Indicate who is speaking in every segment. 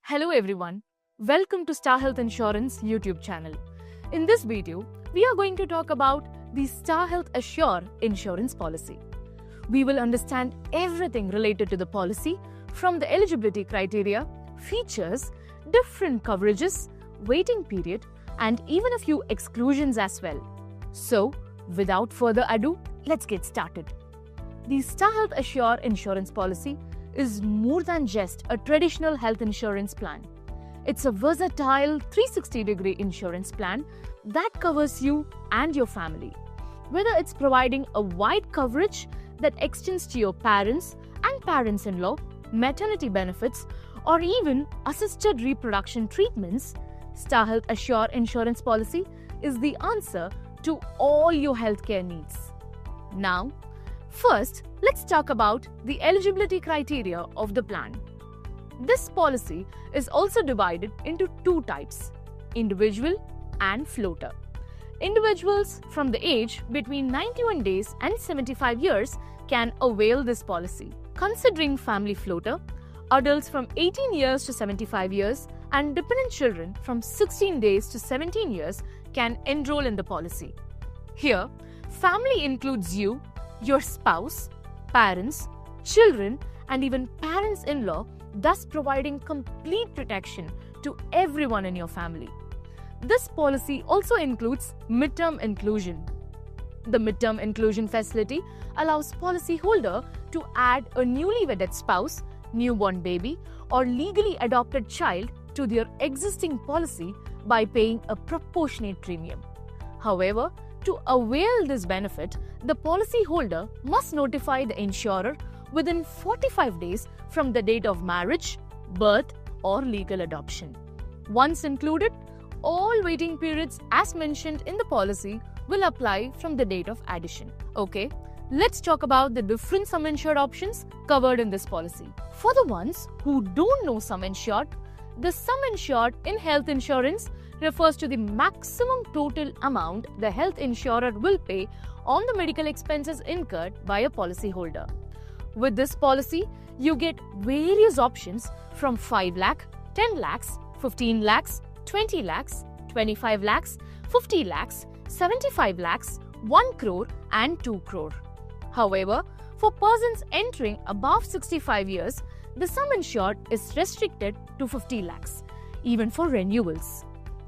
Speaker 1: Hello everyone, welcome to Star Health Insurance YouTube channel. In this video, we are going to talk about the Star Health Assure insurance policy. We will understand everything related to the policy from the eligibility criteria, features, different coverages, waiting period, and even a few exclusions as well. So, without further ado, let's get started. The Star Health Assure insurance policy is more than just a traditional health insurance plan. It's a versatile 360-degree insurance plan that covers you and your family. Whether it's providing a wide coverage that extends to your parents and parents-in-law, maternity benefits, or even assisted reproduction treatments, Star Health Assure insurance policy is the answer to all your healthcare needs. Now, first, let's talk about the eligibility criteria of the plan. This policy is also divided into two types, individual and floater. Individuals from the age between 91 days and 75 years can avail this policy. Considering family floater, adults from 18 years to 75 years and dependent children from 16 days to 17 years can enroll in the policy. Here, family includes you, your spouse, parents, children, and even parents-in-law, thus providing complete protection to everyone in your family. This policy also includes midterm inclusion. The midterm inclusion facility allows policyholder to add a newly wedded spouse, newborn baby, or legally adopted child to their existing policy by paying a proportionate premium. However, to avail this benefit, the policyholder must notify the insurer within 45 days from the date of marriage, birth, or legal adoption. Once included, all waiting periods as mentioned in the policy will apply from the date of addition. Okay, let's talk about the different sum insured options covered in this policy. For the ones who don't know sum insured, the sum insured in health insurance refers to the maximum total amount the health insurer will pay on the medical expenses incurred by a policyholder. With this policy, you get various options from 5 lakh, 10 lakhs, 15 lakhs, 20 lakhs, 25 lakhs, 50 lakhs, 75 lakhs, 1 crore and 2 crore. However, for persons entering above 65 years, the sum insured is restricted to 50 lakhs, even for renewals.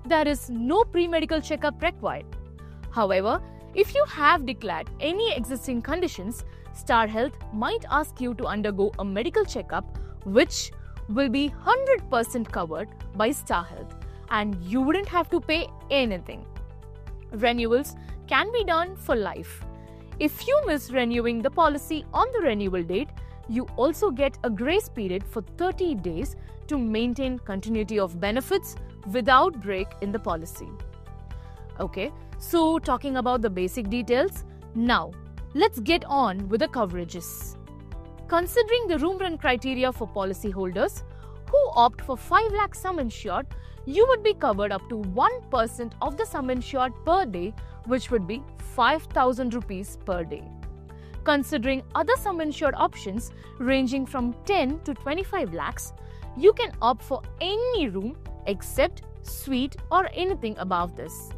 Speaker 1: There is no pre-medical checkup required. However, if you have declared any existing conditions, Star Health might ask you to undergo a medical checkup which will be 100% covered by Star Health and you wouldn't have to pay anything. Renewals can be done for life. If you miss renewing the policy on the renewal date, you also get a grace period for 30 days to maintain continuity of benefits without break in the policy. Okay, so talking about the basic details, now let's get on with the coverages. Considering the room run criteria for policyholders who opt for 5 lakh sum insured, you would be covered up to 1% of the sum insured per day, which would be 5,000 rupees per day. Considering other sum insured options ranging from 10 to 25 lakhs, you can opt for any room except suite or anything above this.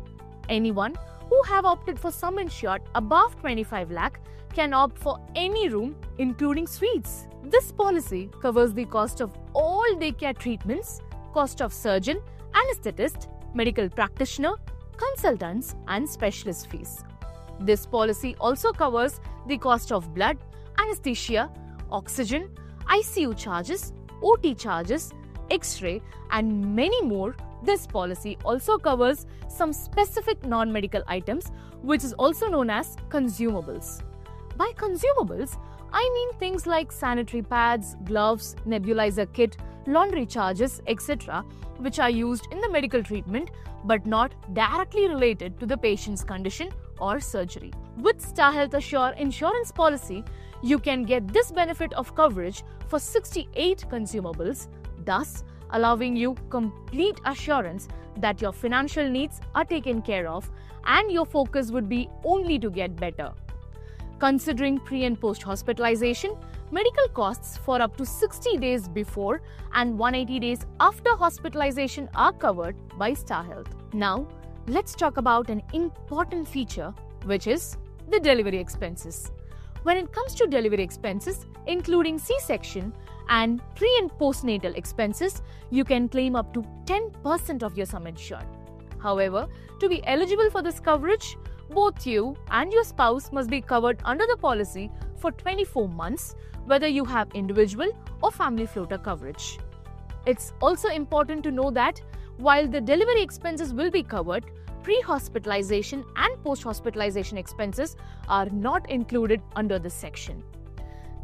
Speaker 1: Anyone who have opted for sum insured above 25 lakh can opt for any room including suites. This policy covers the cost of all daycare treatments, cost of surgeon, anesthetist, medical practitioner, consultants and specialist fees. This policy also covers the cost of blood, anesthesia, oxygen, ICU charges, OT charges, X-ray and many more. This policy also covers some specific non-medical items which is also known as consumables. By consumables, I mean things like sanitary pads, gloves, nebulizer kit, laundry charges, etc. which are used in the medical treatment but not directly related to the patient's condition or surgery. With Star Health Assure insurance policy, you can get this benefit of coverage for 68 consumables, thus allowing you complete assurance that your financial needs are taken care of and your focus would be only to get better. Considering pre and post hospitalization, medical costs for up to 60 days before and 180 days after hospitalization are covered by Star Health. Now, let's talk about an important feature, which is the delivery expenses. When it comes to delivery expenses, including C-section and pre- and postnatal expenses, you can claim up to 10% of your sum insured. However, to be eligible for this coverage, both you and your spouse must be covered under the policy for 24 months, whether you have individual or family floater coverage. It's also important to know that while the delivery expenses will be covered, pre-hospitalization and post-hospitalization expenses are not included under this section.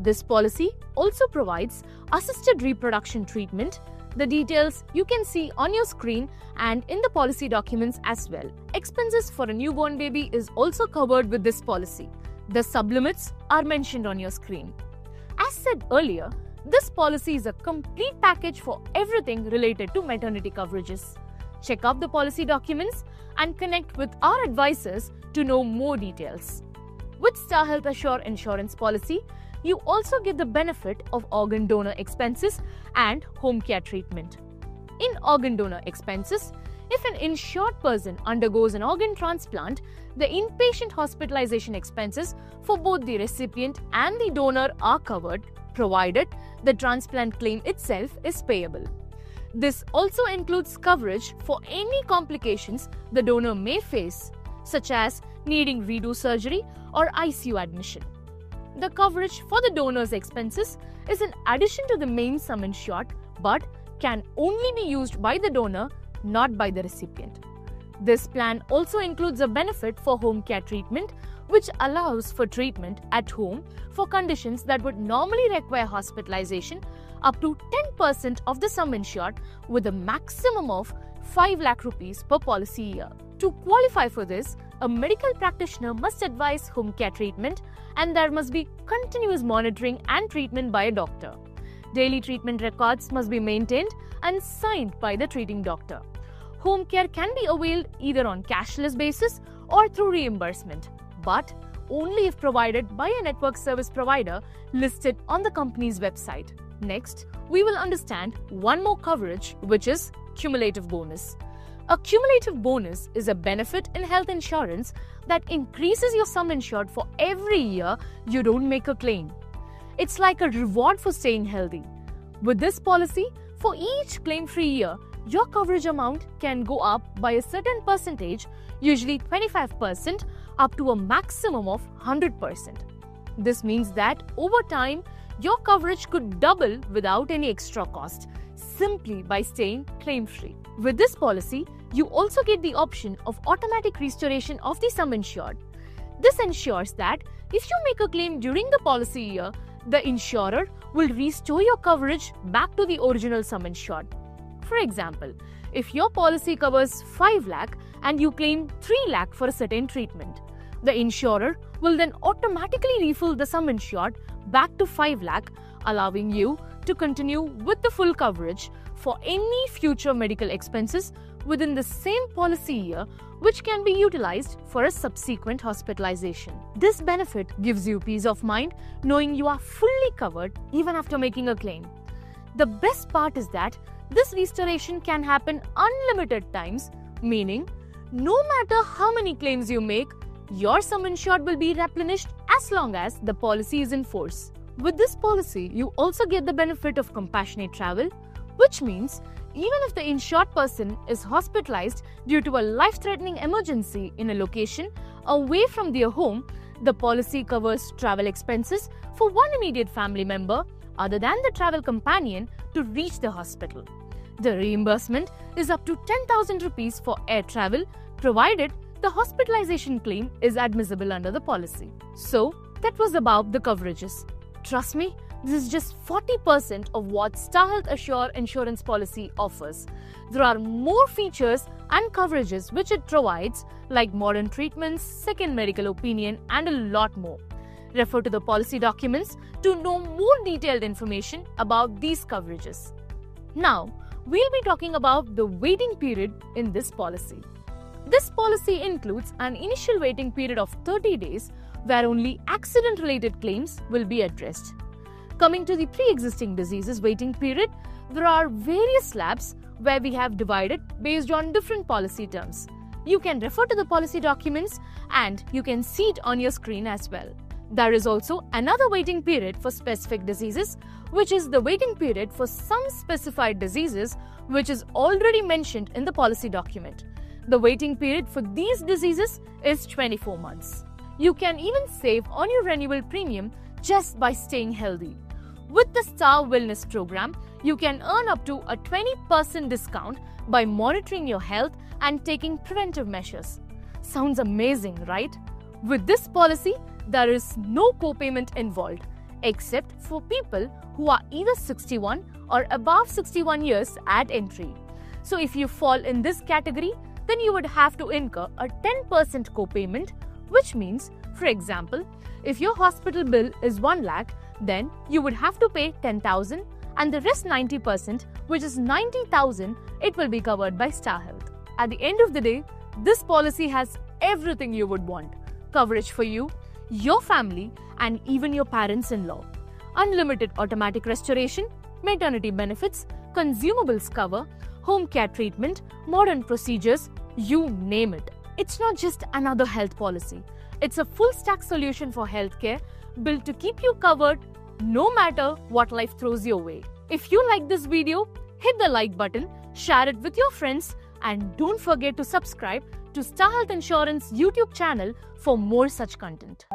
Speaker 1: This policy also provides assisted reproduction treatment. The details you can see on your screen and in the policy documents as well. Expenses for a newborn baby is also covered with this policy. The sublimits are mentioned on your screen. As said earlier, this policy is a complete package for everything related to maternity coverages. Check out the policy documents and connect with our advisors to know more details. With Star Health Assure insurance policy, you also get the benefit of organ donor expenses and home care treatment. In organ donor expenses, if an insured person undergoes an organ transplant, the inpatient hospitalization expenses for both the recipient and the donor are covered, provided the transplant claim itself is payable. This also includes coverage for any complications the donor may face, such as needing redo surgery or ICU admission. The coverage for the donor's expenses is in addition to the main sum insured, but can only be used by the donor, not by the recipient. This plan also includes a benefit for home care treatment, which allows for treatment at home for conditions that would normally require hospitalization up to 10% of the sum insured, with a maximum of 5 lakh rupees per policy year. To qualify for this, a medical practitioner must advise home care treatment, and there must be continuous monitoring and treatment by a doctor. Daily treatment records must be maintained and signed by the treating doctor. Home care can be availed either on cashless basis or through reimbursement, but only if provided by a network service provider listed on the company's website. Next, we will understand one more coverage, which is cumulative bonus. A cumulative bonus is a benefit in health insurance that increases your sum insured for every year you don't make a claim. It's like a reward for staying healthy. With this policy, for each claim-free year, your coverage amount can go up by a certain percentage, usually 25%, up to a maximum of 100%. This means that over time, your coverage could double without any extra cost, simply by staying claim-free. With this policy, you also get the option of automatic restoration of the sum insured. This ensures that if you make a claim during the policy year, the insurer will restore your coverage back to the original sum insured. For example, if your policy covers 5 lakh and you claim 3 lakh for a certain treatment, the insurer will then automatically refill the sum insured back to 5 lakh, allowing you to continue with the full coverage for any future medical expenses within the same policy year, which can be utilized for a subsequent hospitalization. This benefit gives you peace of mind knowing you are fully covered even after making a claim. The best part is that this restoration can happen unlimited times, meaning no matter how many claims you make, your sum insured will be replenished as long as the policy is in force. With this policy, you also get the benefit of compassionate travel, which means even if the insured person is hospitalized due to a life-threatening emergency in a location away from their home, the policy covers travel expenses for one immediate family member other than the travel companion to reach the hospital. The reimbursement is up to 10,000 rupees for air travel, provided the hospitalization claim is admissible under the policy. So, that was about the coverages. Trust me, this is just 40% of what Star Health Assure insurance policy offers. There are more features and coverages which it provides, like modern treatments, second medical opinion, and a lot more. Refer to the policy documents to know more detailed information about these coverages. Now, we'll be talking about the waiting period in this policy. This policy includes an initial waiting period of 30 days where only accident-related claims will be addressed. Coming to the pre-existing diseases waiting period, there are various slabs where we have divided based on different policy terms. You can refer to the policy documents and you can see it on your screen as well. There is also another waiting period for specific diseases, which is the waiting period for some specified diseases, which is already mentioned in the policy document. The waiting period for these diseases is 24 months. You can even save on your renewal premium just by staying healthy. With the Star Wellness program, you can earn up to a 20% discount by monitoring your health and taking preventive measures. Sounds amazing, right? With this policy, there is no co-payment involved, except for people who are either 61 or above 61 years at entry. So if you fall in this category, then you would have to incur a 10% co-payment, which means, for example, if your hospital bill is 1 lakh, then you would have to pay 10,000 and the rest 90%, which is 90,000, it will be covered by Star Health. At the end of the day, this policy has everything you would want. Coverage for you, your family, and even your parents-in-law. Unlimited automatic restoration, maternity benefits, consumables cover, home care treatment, modern procedures, you name it. It's not just another health policy. It's a full-stack solution for healthcare built to keep you covered no matter what life throws your way. If you like this video, hit the like button, share it with your friends, and don't forget to subscribe to Star Health Insurance YouTube channel for more such content.